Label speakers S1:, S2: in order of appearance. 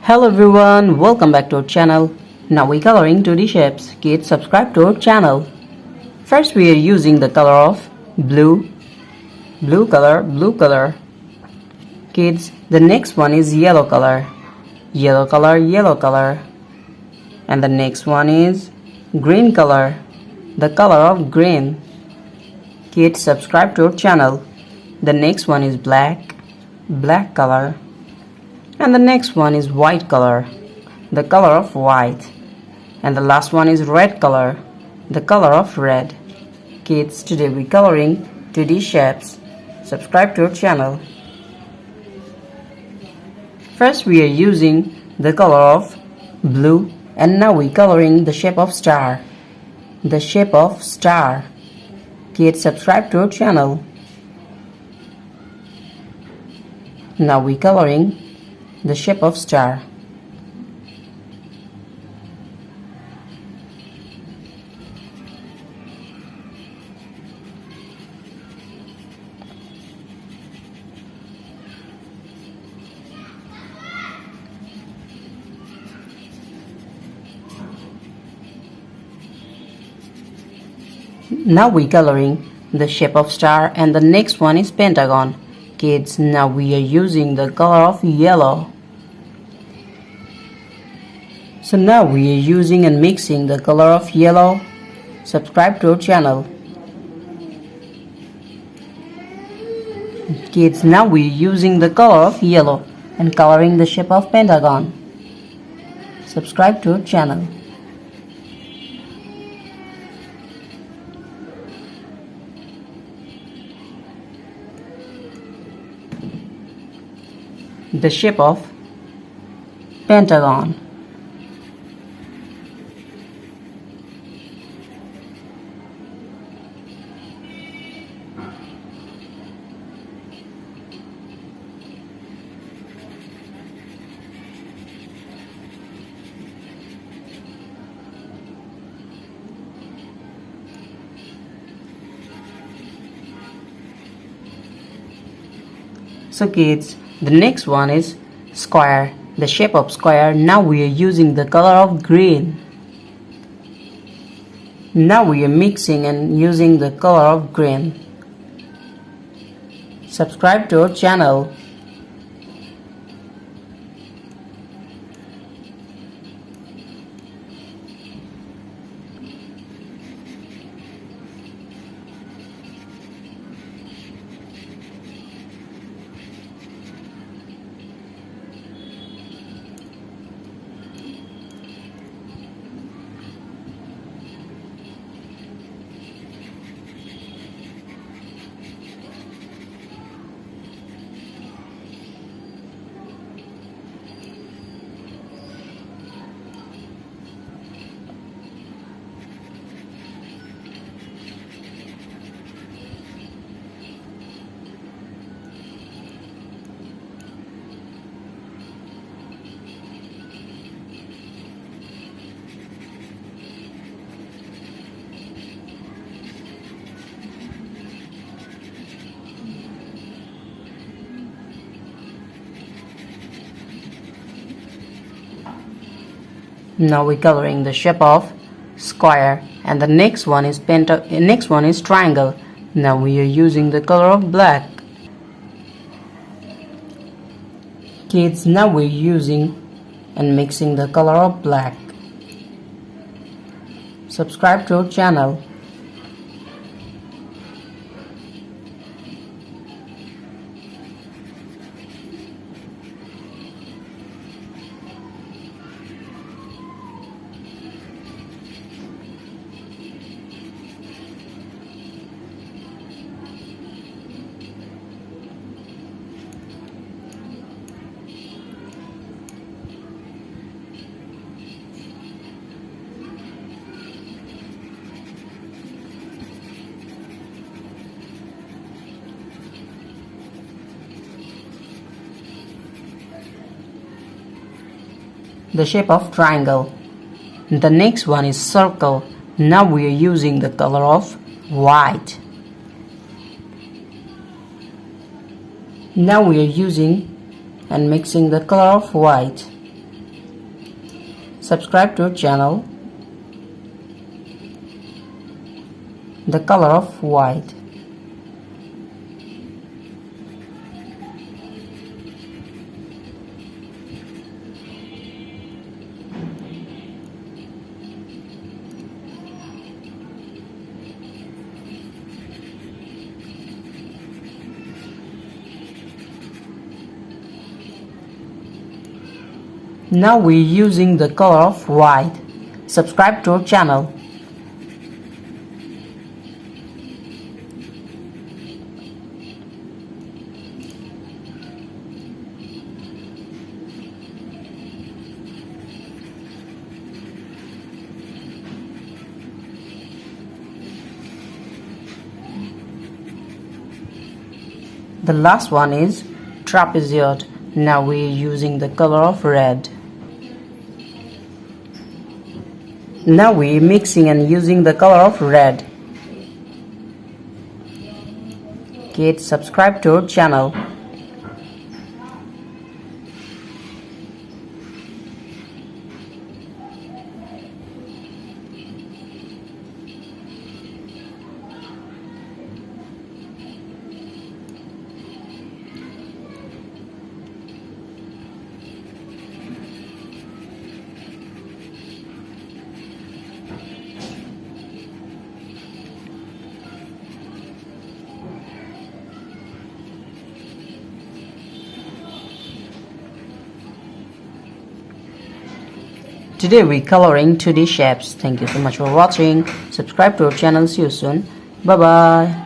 S1: Hello everyone, welcome back to our channel. Now we're coloring 2D shapes. Kids, subscribe to our channel. First we are using the color of blue color. Kids, the next one is yellow color. Yellow color. And the next one is green color. The color of green. Kids, subscribe to our channel. The next one is black color. And the next one is white color, the color of white. And the last one is red color, the color of red. Kids, today we're coloring 2D shapes. Subscribe to our channel. First we are using the color of blue, and now we're coloring the shape of star. The shape of star. Kids, subscribe to our channel. Now we're coloring the shape of star. Now we're coloring the shape of star, and the next one is pentagon. Kids, now we are using the color of yellow. So now we are using and mixing the color of yellow. Subscribe to our channel. Kids, now we are using the color of yellow and coloring the shape of pentagon. Subscribe to our channel. The shape of pentagon. So kids, the next one is square, the shape of square. Now we are using the color of green. Now we are mixing and using the color of green. Subscribe to our channel. Now we're coloring the shape of square, and the next one is triangle. Now we are using the color of black. Kids, now we're using and mixing the color of black. Subscribe to our channel. The shape of triangle. The next one is circle. Now we are using the color of white. Now we are using and mixing the color of white. Subscribe to our channel. The color of white. Now we're using the color of white. Subscribe to our channel. The last one is trapezoid. Now we're using the color of red. Now we're mixing and using the color of red. Kids, subscribe to our channel. Today we're coloring 2D shapes. Thank you so much for watching. Subscribe to our channel. See you soon. Bye bye.